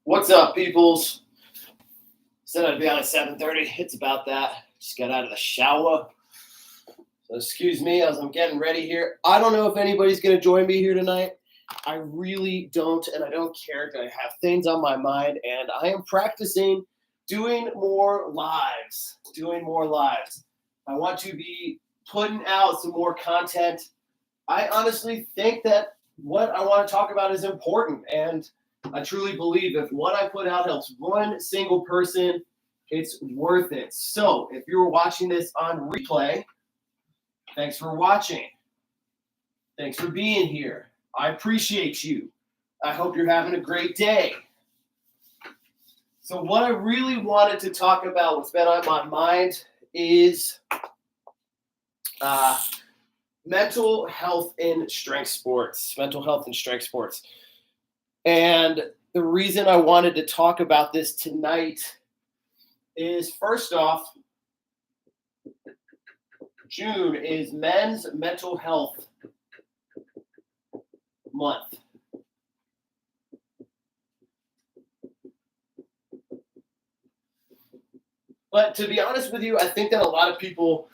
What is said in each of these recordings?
What's up, peoples? Said I'd be on at 7:30. It's about that. Just got out of the shower. So excuse me as I'm getting ready here. I don't know if anybody's going to join me here tonight. I really don't, and I don't care because I have things on my mind, and I am practicing doing more lives. I want to be putting out some more content. I honestly think that what I want to talk about is important, and I truly believe if what I put out helps one single person, it's worth it. So if you're watching this on replay, thanks for watching. Thanks for being here. I appreciate you. I hope you're having a great day. So what I really wanted to talk about, what's been on my mind, is mental health in strength sports. And the reason I wanted to talk about this tonight is, first off, June is Men's Mental Health Month. But to be honest with you, I think that a lot of people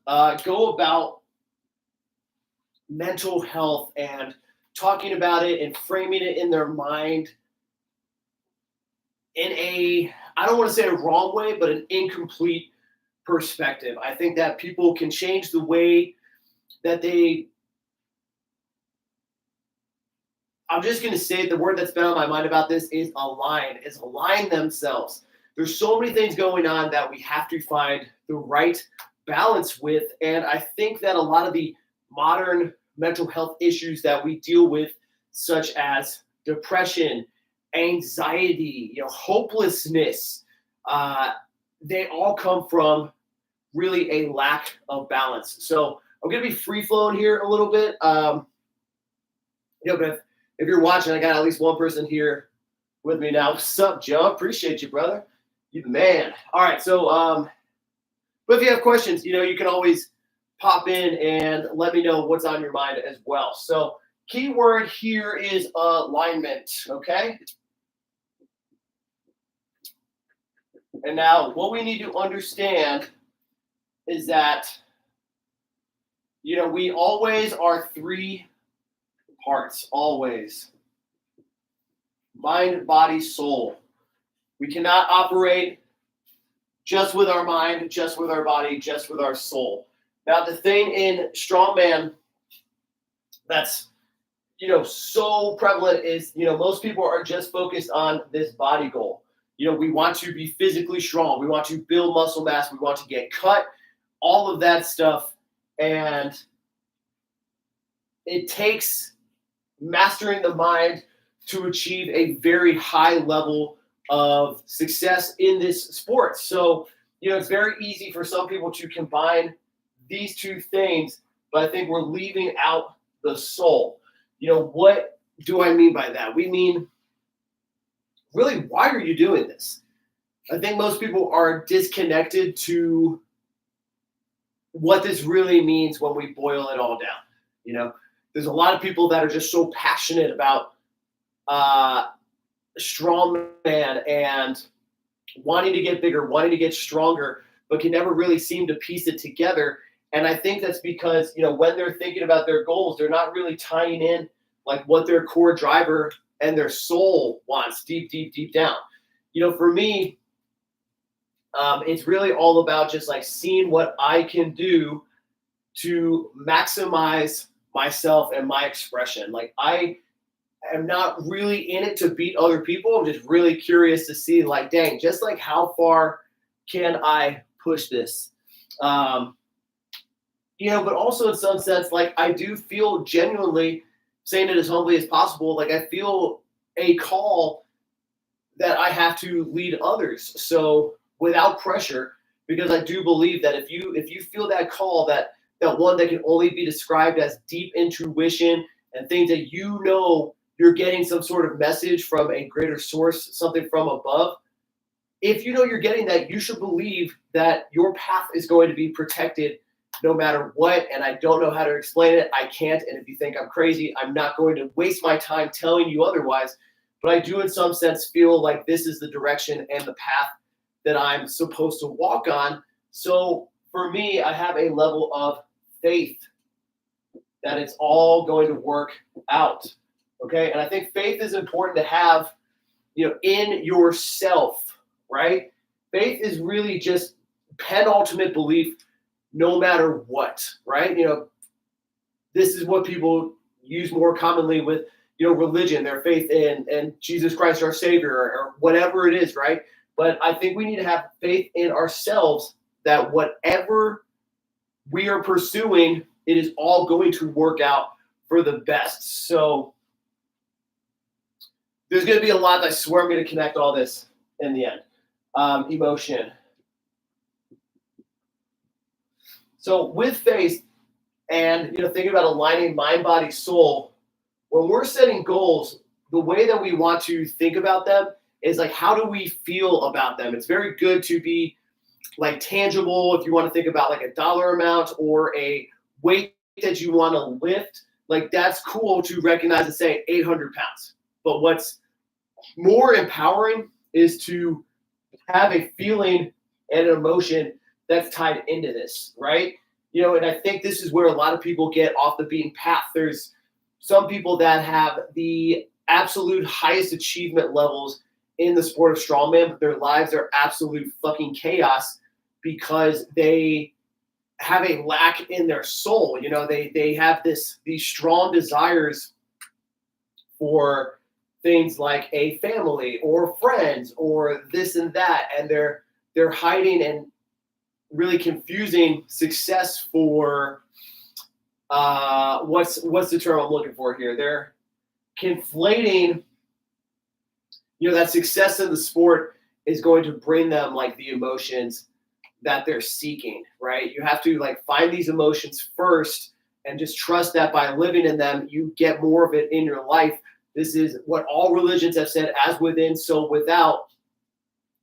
go about mental health and talking about it and framing it in their mind in I don't want to say a wrong way, but an incomplete perspective. I think that people can change the way that I'm just going to say the word that's been on my mind about this is align themselves. There's so many things going on that we have to find the right balance with. And I think that a lot of the modern mental health issues that we deal with, such as depression, anxiety, hopelessness, they all come from really a lack of balance. So I'm going to be free flowing here a little bit. But if you're watching, I got at least one person here with me now. What's up, Joe? Appreciate you, brother. You the man. All right. So, but if you have questions, you can always pop in and let me know what's on your mind as well. So keyword here is alignment. Okay. And now what we need to understand is that, we always are three parts, always. Mind, body, soul. We cannot operate just with our mind, just with our body, just with our soul. Now, the thing in strongman that's, so prevalent is, most people are just focused on this body goal. We want to be physically strong. We want to build muscle mass. We want to get cut, all of that stuff. And it takes mastering the mind to achieve a very high level of success in this sport. So, it's very easy for some people to combine these two things, but I think we're leaving out the soul. What do I mean by that? We mean, really, why are you doing this? I think most people are disconnected to what this really means when we boil it all down. There's a lot of people that are just so passionate about strongman and wanting to get bigger, wanting to get stronger, but can never really seem to piece it together. And I think that's because, when they're thinking about their goals, they're not really tying in like what their core driver and their soul wants deep, deep, deep down. For me, it's really all about just like seeing what I can do to maximize myself and my expression. Like, I am not really in it to beat other people. I'm just really curious to see, like, dang, just like how far can I push this? But also in some sense, like, I do feel genuinely, saying it as humbly as possible, like I feel a call that I have to lead others. So without pressure, because I do believe that if you feel that call, that one that can only be described as deep intuition and things that you're getting some sort of message from a greater source, something from above. If you're getting that, you should believe that your path is going to be protected no matter what. And I don't know how to explain it. I can't. And if you think I'm crazy, I'm not going to waste my time telling you otherwise. but I do in some sense feel like this is the direction and the path that I'm supposed to walk on. So for me, I have a level of faith that it's all going to work out. Okay. And I think faith is important to have, in yourself, right? Faith is really just penultimate belief no matter what, right? This is what people use more commonly with, religion, their faith in Jesus Christ, our Savior, or whatever it is, right? But I think we need to have faith in ourselves that whatever we are pursuing, it is all going to work out for the best. So there's going to be a lot. I swear I'm going to connect all this in the end. Emotion. So with faith and, thinking about aligning mind, body, soul, when we're setting goals, the way that we want to think about them is like, how do we feel about them? It's very good to be like tangible. If you want to think about like a dollar amount or a weight that you want to lift, like that's cool to recognize and say 800 pounds. But what's more empowering is to have a feeling and an emotion that's tied into this, right? And I think this is where a lot of people get off the beaten path. There's some people that have the absolute highest achievement levels in the sport of strongman, but their lives are absolute fucking chaos because they have a lack in their soul. They have these strong desires for things like a family or friends or this and that, and they're hiding and really confusing success for what's the term I'm looking for here? They're conflating, that success in the sport is going to bring them like the emotions that they're seeking, right? You have to like find these emotions first and just trust that by living in them, you get more of it in your life. This is what all religions have said, as within, so without.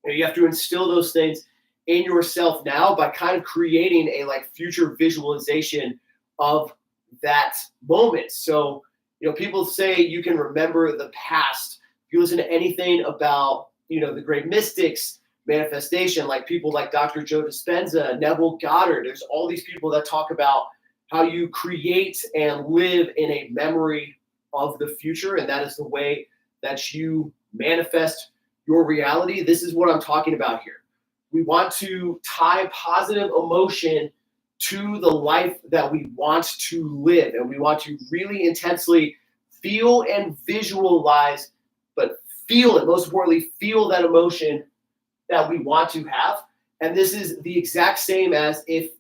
You have to instill those things in yourself now by kind of creating a like future visualization of that moment. So, people say you can remember the past. If you listen to anything about, the great mystics, manifestation, like people like Dr. Joe Dispenza, Neville Goddard, there's all these people that talk about how you create and live in a memory of the future. And that is the way that you manifest your reality. This is what I'm talking about here. We want to tie positive emotion to the life that we want to live. And we want to really intensely feel and visualize, but feel it, most importantly, feel that emotion that we want to have. And this is the exact same as if,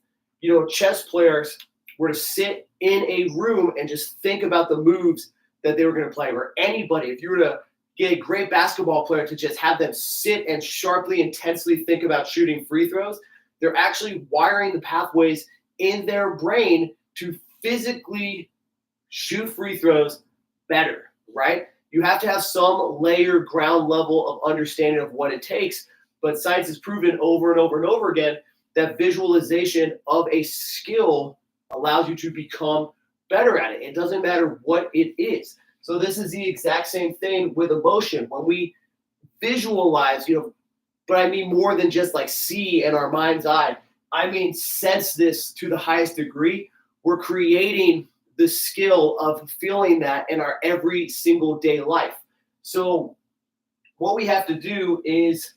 chess players were to sit in a room and just think about the moves that they were going to play, or anybody, if you were to get a great basketball player to just have them sit and sharply, intensely think about shooting free throws, they're actually wiring the pathways in their brain to physically shoot free throws better, right? You have to have some layer, ground level of understanding of what it takes. But science has proven over and over and over again that visualization of a skill allows you to become better at it. It doesn't matter what it is. So this is the exact same thing with emotion. When we visualize, but I mean more than just like see in our mind's eye. I mean sense this to the highest degree. We're creating the skill of feeling that in our every single day life. So what we have to do is,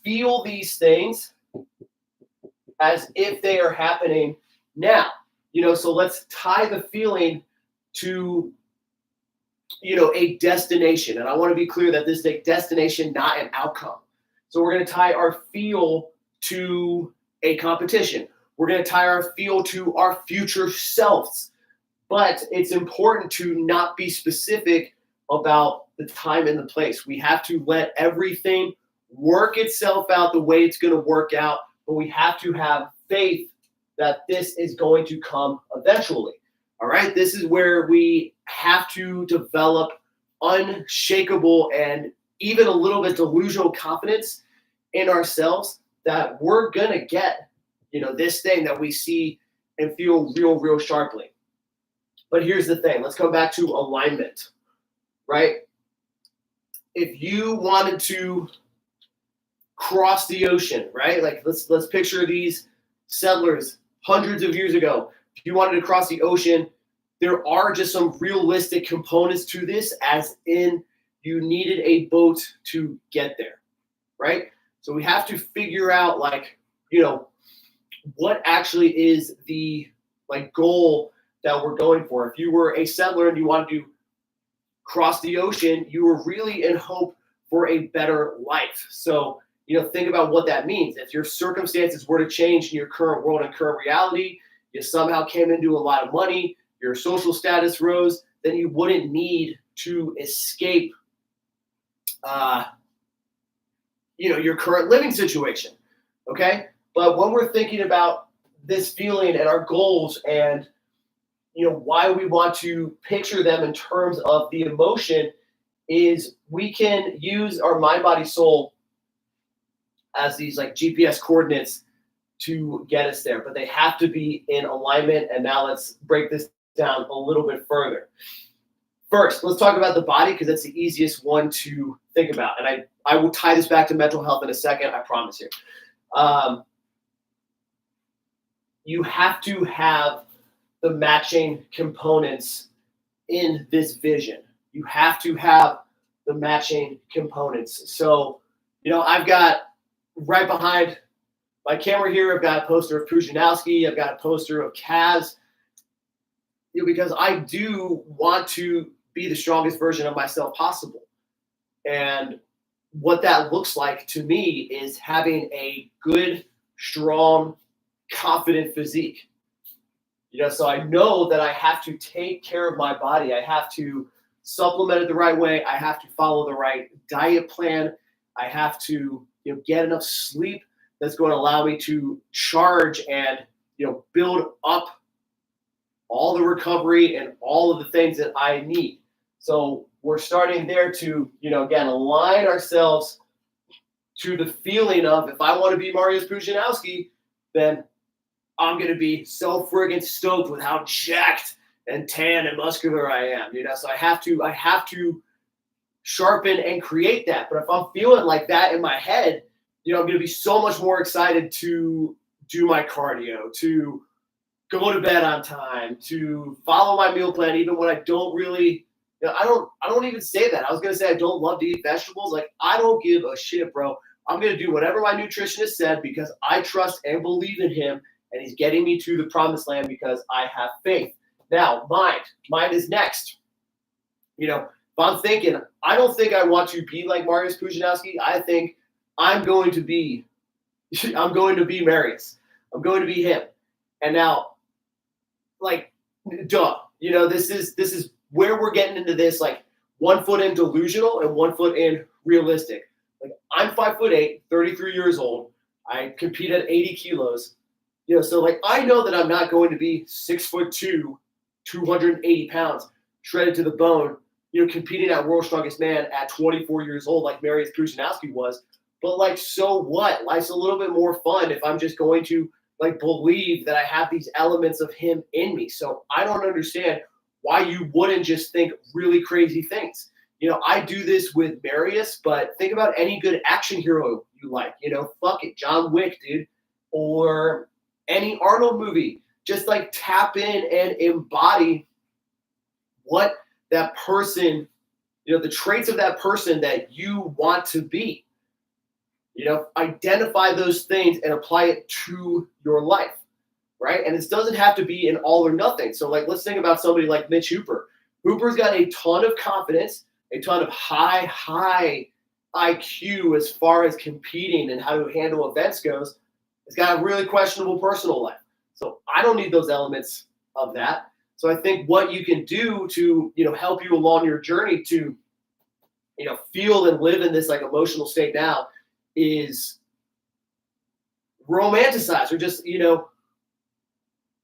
feel these things as if they are happening now. So let's tie the feeling to, a destination. And I want to be clear that this is a destination, not an outcome. So we're going to tie our feel to a competition. We're going to tie our feel to our future selves. But it's important to not be specific about the time and the place. We have to let everything work itself out the way it's going to work out, but we have to have faith that this is going to come eventually. All right, this is where we have to develop unshakable and even a little bit delusional confidence in ourselves that we're going to get, this thing that we see and feel real sharply. But here's the thing. Let's come back to alignment, right? if you wanted to cross the ocean, right? Like let's picture these settlers hundreds of years ago. If you wanted to cross the ocean, there are just some realistic components to this, as in you needed a boat to get there, right? So we have to figure out, like, what actually is the goal that we're going for. If you were a settler and you wanted to cross the ocean, you were really in hope for a better life. So, think about what that means. If your circumstances were to change in your current world and current reality, you somehow came into a lot of money, your social status rose, then you wouldn't need to escape your current living situation. Okay? But when we're thinking about this feeling and our goals and why we want to picture them in terms of the emotion, is we can use our mind, body, soul as these GPS coordinates to get us there, but they have to be in alignment. And now let's break this down a little bit further. First, let's talk about the body, because that's the easiest one to think about. And I will tie this back to mental health in a second, I promise you. You have to have the matching components in this vision. You have to have the matching components. So, I've got right behind my camera here, I've got a poster of Pudzianowski, I've got a poster of Kaz, because I do want to be the strongest version of myself possible. And what that looks like to me is having a good, strong, confident physique. So I know that I have to take care of my body. I have to supplement it the right way. I have to follow the right diet plan. I have to get enough sleep that's going to allow me to charge and build up all the recovery and all of the things that I need. So we're starting there to, again, align ourselves to the feeling of, if I want to be Mariusz Pudzianowski, then I'm going to be so friggin' stoked with how jacked and tan and muscular I am. So I have to sharpen and create that. But if I'm feeling like that in my head, I'm going to be so much more excited to do my cardio, to go to bed on time, to follow my meal plan, even when I don't really, I don't even say that. I was going to say I don't love to eat vegetables. Like, I don't give a shit, bro. I'm going to do whatever my nutritionist said because I trust and believe in him, and he's getting me to the promised land because I have faith. Now, mind is next. If I'm thinking, I don't think I want to be like Mariusz Pudzianowski. I think I'm going to be Mariusz. I'm going to be him. And now, duh. This is where we're getting into this, 1 foot in delusional and 1 foot in realistic. I'm 5'8", 33 years old. I compete at 80 kilos. So I know that I'm not going to be 6'2", 280 pounds, shredded to the bone, competing at World's Strongest Man at 24 years old, like Mariusz Pudzianowski was. But so what? Life's a little bit more fun if I'm just going to believe that I have these elements of him in me. So I don't understand why you wouldn't just think really crazy things. I do this with Mariusz, but think about any good action hero you like. Fuck it, John Wick, dude, or any Arnold movie. Just tap in and embody what that person, the traits of that person that you want to be. Identify those things and apply it to your life, right? And this doesn't have to be an all or nothing. So let's think about somebody like Mitch Hooper. Hooper's got a ton of confidence, a ton of high IQ as far as competing and how to handle events goes. He's got a really questionable personal life. So I don't need those elements of that. So I think what you can do to, help you along your journey to, feel and live in this emotional state now is romanticize, or just,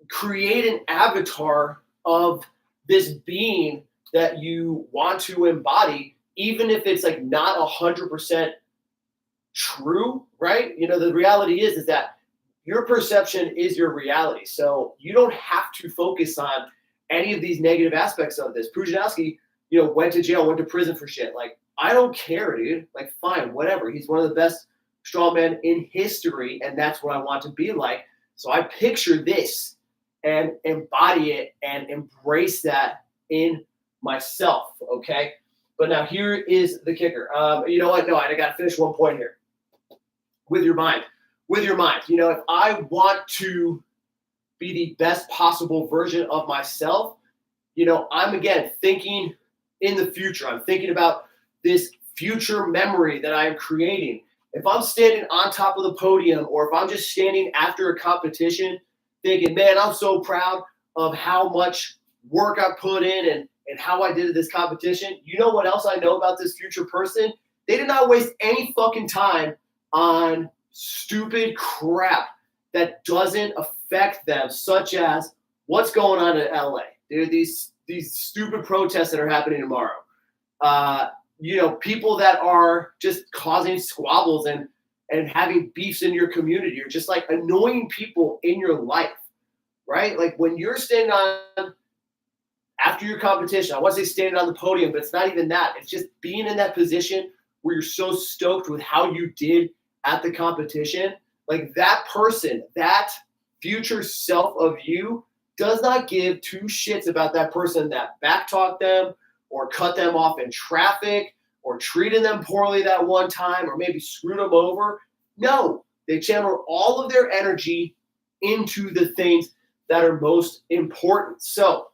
create an avatar of this being that you want to embody, even if it's not 100% true, right? The reality is that your perception is your reality. So you don't have to focus on any of these negative aspects of this. Pudzianowski, went to jail, went to prison for shit. I don't care, dude. Like, fine, whatever. He's one of the best strongmen in history, and that's what I want to be like. So I picture this and embody it and embrace that in myself, okay? But now here is the kicker. You know what? No, I got to finish one point here. With your mind. With your mind. You know, if I want to be the best possible version of myself, you know, I'm again thinking in the future. I'm thinking about this future memory that I am creating. If I'm standing on top of the podium or if I'm just standing after a competition thinking, man, I'm so proud of how much work I put in and how I did at this competition. You know what else I know about this future person? They did not waste any fucking time on stupid crap that doesn't affect them, such as what's going on in LA. There are these stupid protests that are happening tomorrow. You know, people that are just causing squabbles and having beefs in your community, or just like annoying people in your life, right? Like when you're standing on after your competition, I want to say standing on the podium, but it's not even that. It's just being in that position where you're so stoked with how you did at the competition. Like that person, that future self of you does not give two shits about that person that backtalked them or cut them off in traffic or treated them poorly that one time or maybe screwed them over. No, they channel all of their energy into the things that are most important. So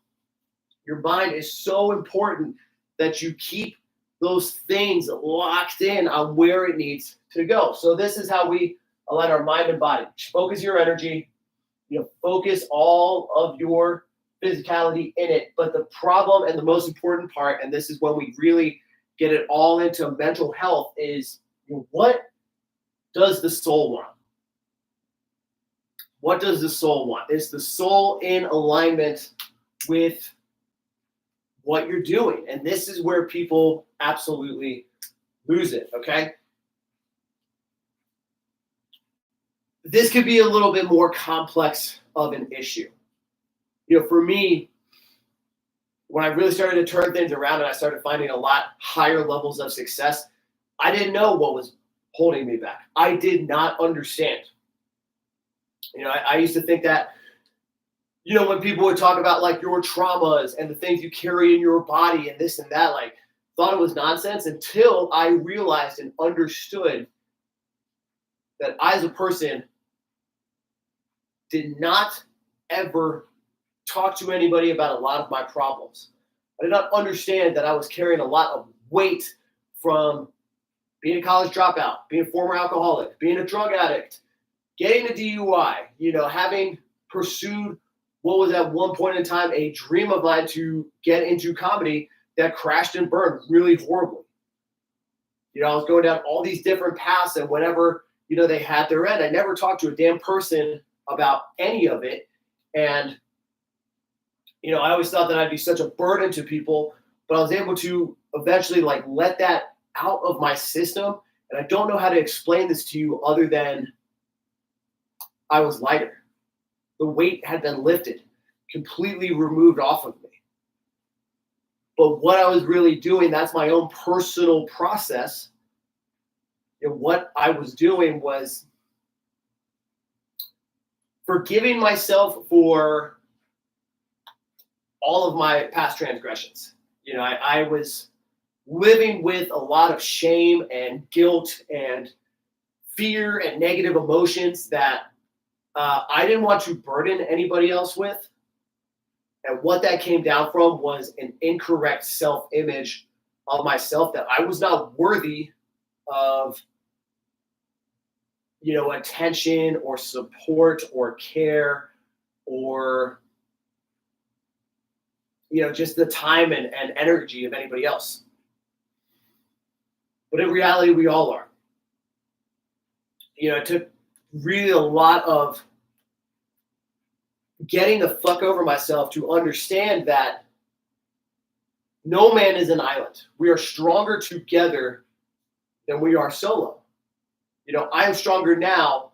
your mind is so important that you keep those things locked in on where it needs to go. So this is how we align our mind and body. Focus your energy, you know, focus all of your physicality in it. But the problem and the most important part, and this is when we really get it all into mental health, is, you know, what does the soul want? What does the soul want? Is the soul in alignment with what you're doing? And this is where people absolutely lose it, okay? This could be a little bit more complex of an issue. You know, for me, when I really started to turn things around and I started finding a lot higher levels of success, I didn't know what was holding me back. I did not understand. You know, I used to think that, you know, when people would talk about like your traumas and the things you carry in your body and this and that, like thought it was nonsense until I realized and understood that I, as a person, did not ever talk to anybody about a lot of my problems. I did not understand that I was carrying a lot of weight from being a college dropout, being a former alcoholic, being a drug addict, getting a DUI, you know, having pursued what was at one point in time a dream of mine to get into comedy that crashed and burned really horribly. You know, I was going down all these different paths, and whenever, you know, they had their end, I never talked to a damn person about any of it. And, you know, I always thought that I'd be such a burden to people, but I was able to eventually like let that out of my system. And I don't know how to explain this to you other than I was lighter. The weight had been lifted, completely removed off of me. But what I was really doing, that's my own personal process. And what I was doing was forgiving myself for all of my past transgressions. You know, I was living with a lot of shame and guilt and fear and negative emotions that I didn't want to burden anybody else with. And what that came down from was an incorrect self-image of myself, that I was not worthy of, you know, attention or support or care or, you know, just the time and energy of anybody else. But in reality, we all are. You know, it took really a lot of getting the fuck over myself to understand that no man is an island. We are stronger together than we are solo. You know, I am stronger now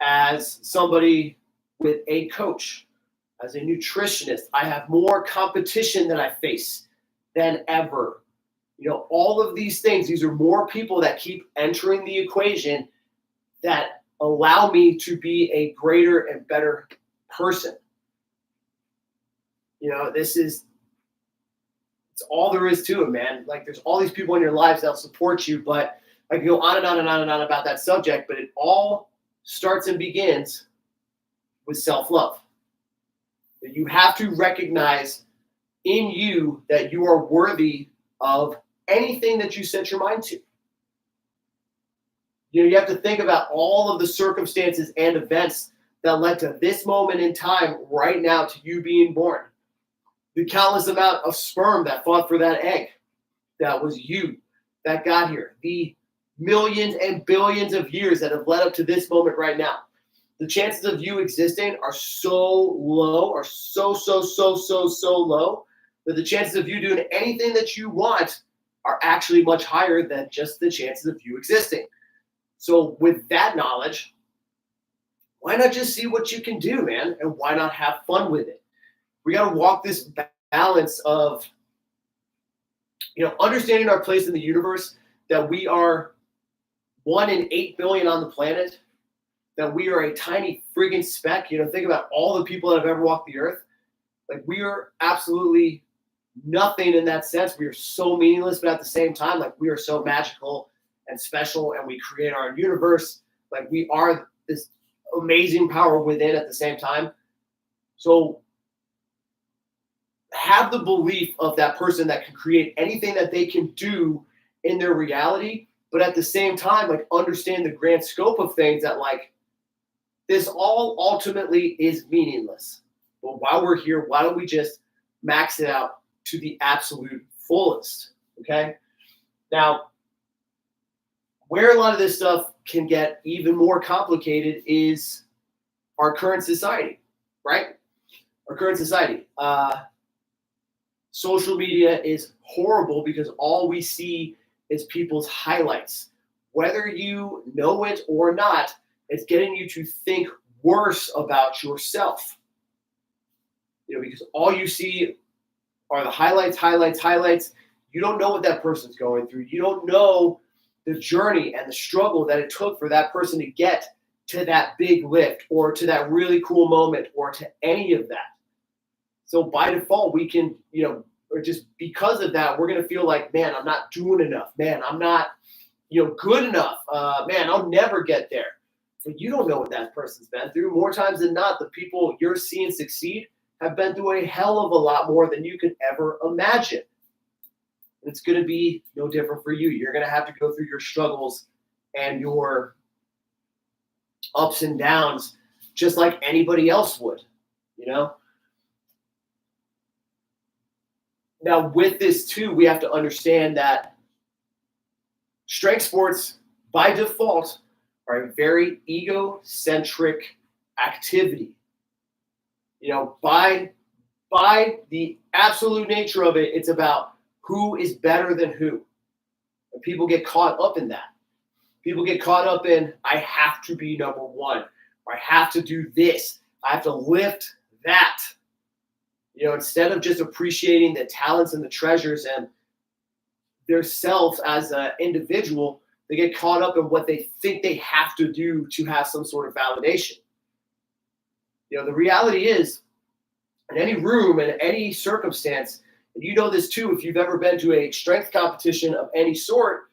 as somebody with a coach, as a nutritionist. I have more competition that I face than ever. All of these things, these are more people that keep entering the equation that allow me to be a greater and better person. It's all there is to it, man. Like, there's all these people in your lives that'll support you, but I can go on and on and on and on about that subject, but it all starts and begins with self-love. You have to recognize in you that you are worthy of anything that you set your mind to. You have to think about all of the circumstances and events that led to this moment in time right now to you being born. The countless amount of sperm that fought for that egg, that was you, that got here. The millions and billions of years that have led up to this moment right now. The chances of you existing are so low, are so low, that the chances of you doing anything that you want are actually much higher than just the chances of you existing. So with that knowledge, why not just see what you can do, man? And why not have fun with it? We got to walk this balance of, understanding our place in the universe, that we are 1 in 8 billion on the planet, that we are a tiny friggin' speck. Think about all the people that have ever walked the earth. Like, we are absolutely nothing in that sense. We are so meaningless, but at the same time, like, we are so magical and special, and we create our own universe. Like, we are this amazing power within at the same time. So have the belief of that person that can create anything that they can do in their reality, but at the same time, like, understand the grand scope of things, that, like, this all ultimately is meaningless. But while we're here, why don't we just max it out to the absolute fullest? Okay? Now, where a lot of this stuff can get even more complicated is our current society, right? Our current society. Social media is horrible because all we see is people's highlights. Whether you know it or not, it's getting you to think worse about yourself. Because all you see are the highlights. You don't know what that person's going through. You don't know the journey and the struggle that it took for that person to get to that big lift, or to that really cool moment, or to any of that. So by default, we can, or just because of that, we're going to feel like, man, I'm not doing enough. Man, I'm not, good enough. Man, I'll never get there. But you don't know what that person's been through. More times than not, the people you're seeing succeed have been through a hell of a lot more than you could ever imagine. And it's going to be no different for you. You're going to have to go through your struggles and your ups and downs just like anybody else would, Now, with this too, we have to understand that strength sports, by default, are a very egocentric activity. By the absolute nature of it, it's about who is better than who. And people get caught up in that. People get caught up in, I have to be number one, or I have to do this, I have to lift that. Instead of just appreciating the talents and the treasures and their self as an individual, they get caught up in what they think they have to do to have some sort of validation. The reality is, in any room, in any circumstance, and you know this too, if you've ever been to a strength competition of any sort,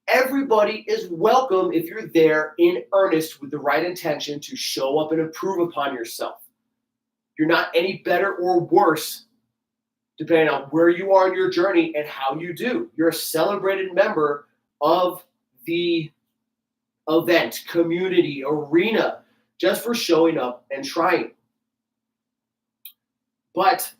everybody is welcome if you're there in earnest with the right intention to show up and improve upon yourself. You're not any better or worse depending on where you are in your journey and how you do. You're a celebrated member of the event, community, arena, just for showing up and trying. But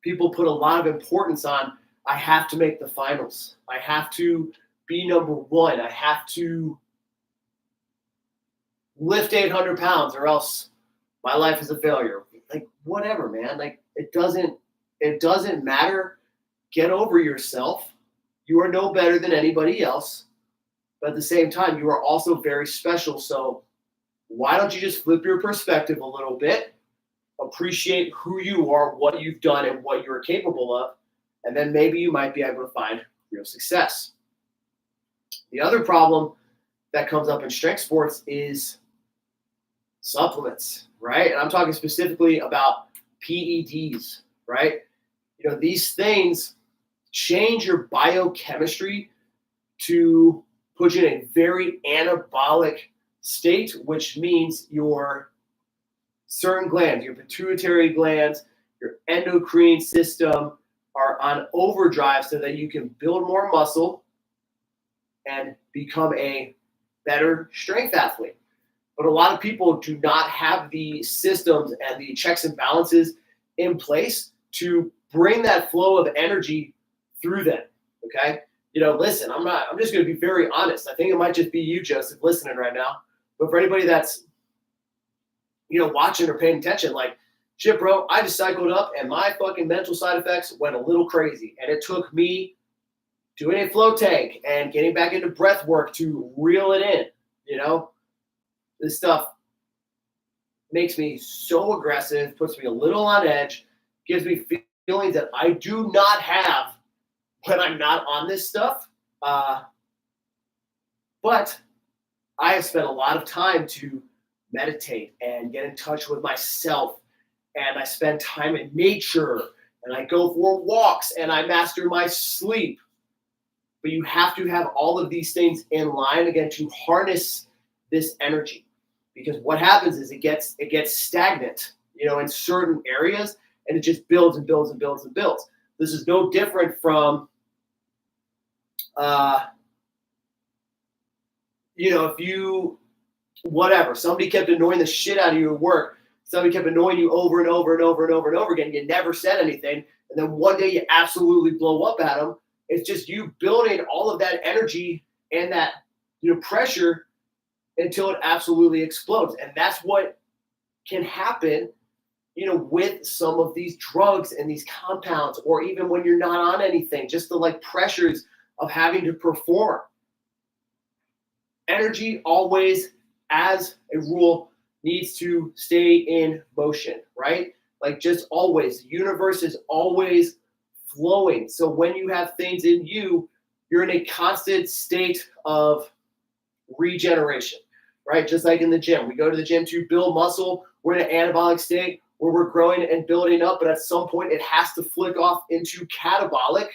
people put a lot of importance on, I have to make the finals. I have to be number one. I have to lift 800 pounds or else my life is a failure. Like, whatever, man. Like, it doesn't matter. Get over yourself. You are no better than anybody else. But at the same time, you are also very special. So why don't you just flip your perspective a little bit, appreciate who you are, what you've done, and what you're capable of, and then maybe you might be able to find real success. The other problem that comes up in strength sports is supplements, right? And I'm talking specifically about PEDs, right? These things change your biochemistry to put you in a very anabolic state, which means your certain glands, your pituitary glands, your endocrine system are on overdrive so that you can build more muscle and become a better strength athlete. But a lot of people do not have the systems and the checks and balances in place to bring that flow of energy through them. Okay. Listen, I'm just going to be very honest. I think it might just be you, Joseph, listening right now. But for anybody that's, watching or paying attention, like, shit, bro, I just cycled up and my fucking mental side effects went a little crazy. And it took me doing a flow tank and getting back into breath work to reel it in. This stuff makes me so aggressive, puts me a little on edge, gives me feelings that I do not have when I'm not on this stuff. But I have spent a lot of time to meditate and get in touch with myself. And I spend time in nature and I go for walks and I master my sleep. But you have to have all of these things in line again to harness this energy. Because what happens is it gets stagnant, in certain areas, and it just builds and builds and builds and builds. This is no different from, if somebody kept annoying the shit out of you at work, somebody kept annoying you over and over and over and over and over again, you never said anything, and then one day you absolutely blow up at them. It's just you building all of that energy and that, pressure until it absolutely explodes. And that's what can happen, with some of these drugs and these compounds, or even when you're not on anything, just the pressures of having to perform. Energy always, as a rule, needs to stay in motion, right? Just always. The universe is always flowing. So when you have things in you, you're in a constant state of regeneration, right? Just like in the gym. We go to the gym to build muscle. We're in an anabolic state where we're growing and building up, but at some point it has to flick off into catabolic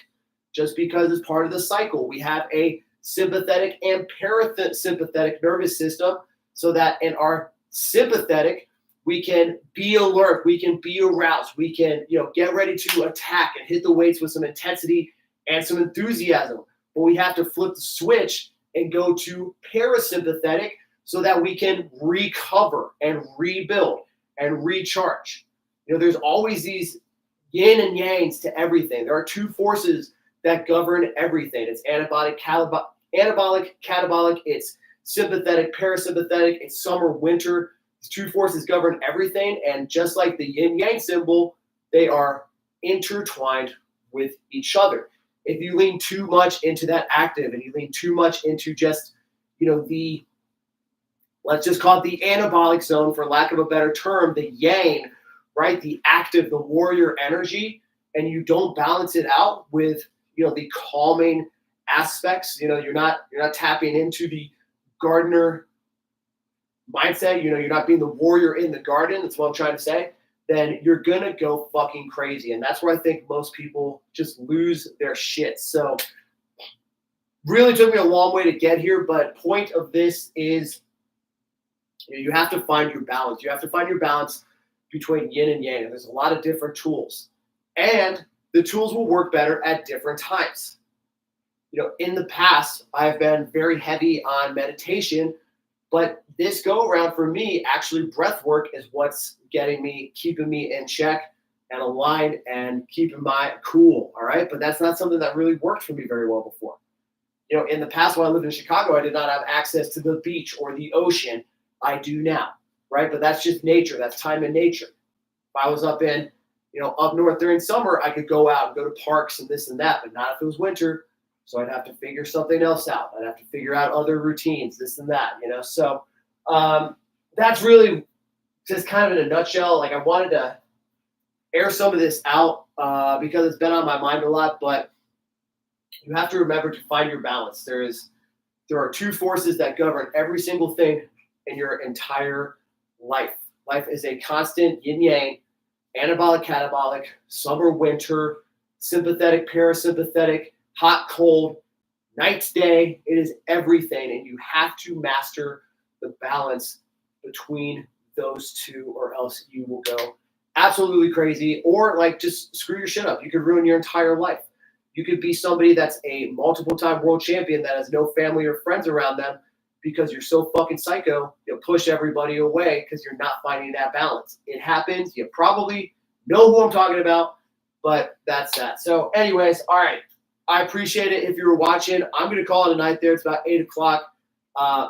just because it's part of the cycle. We have a sympathetic and parasympathetic nervous system so that in our sympathetic, we can be alert, we can be aroused, we can, get ready to attack and hit the weights with some intensity and some enthusiasm. But we have to flip the switch and go to parasympathetic so that we can recover and rebuild and recharge. There's always these yin and yangs to everything. There are two forces that govern everything. It's catabolic, catabolic, it's sympathetic, parasympathetic, it's summer, winter. These two forces govern everything. And just like the yin yang symbol, they are intertwined with each other. If you lean too much into that active and you lean too much into just, let's just call it the anabolic zone, for lack of a better term, the yang, right? The active, the warrior energy, and you don't balance it out with, the calming aspects. You're not tapping into the gardener mindset. You're not being the warrior in the garden. That's what I'm trying to say. Then you're going to go fucking crazy. And that's where I think most people just lose their shit. So really took me a long way to get here, but point of this is you have to find your balance. You have to find your balance between yin and yang. And there's a lot of different tools. And the tools will work better at different times. In the past, I've been very heavy on meditation, but this go around for me, actually breath work is what's keeping me in check and aligned and keeping my cool. All right. But that's not something that really worked for me very well before. In the past, when I lived in Chicago, I did not have access to the beach or the ocean. I do now. Right. But that's just nature. That's time in nature. If I was up in, up north during summer, I could go out and go to parks and this and that, but not if it was winter. So I'd have to figure something else out. I'd have to figure out other routines, this and that, So that's really just kind of in a nutshell. I wanted to air some of this out because it's been on my mind a lot. But you have to remember to find your balance. There are two forces that govern every single thing in your entire life. Life is a constant yin yang, anabolic, catabolic, summer, winter, sympathetic, parasympathetic, hot, cold, night, day. It is everything. And you have to master the balance between those two, or else you will go absolutely crazy, or like just screw your shit up. You could ruin your entire life. You could be somebody that's a multiple time world champion that has no family or friends around them because you're so fucking psycho. You'll push everybody away because you're not finding that balance. It happens. You probably know who I'm talking about, but that's that. So anyways, all right. I appreciate it if you were watching. I'm going to call it a night there. It's about 8 o'clock.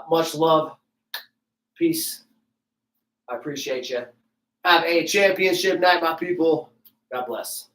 Much love. Peace. I appreciate you. Have a championship night, my people. God bless.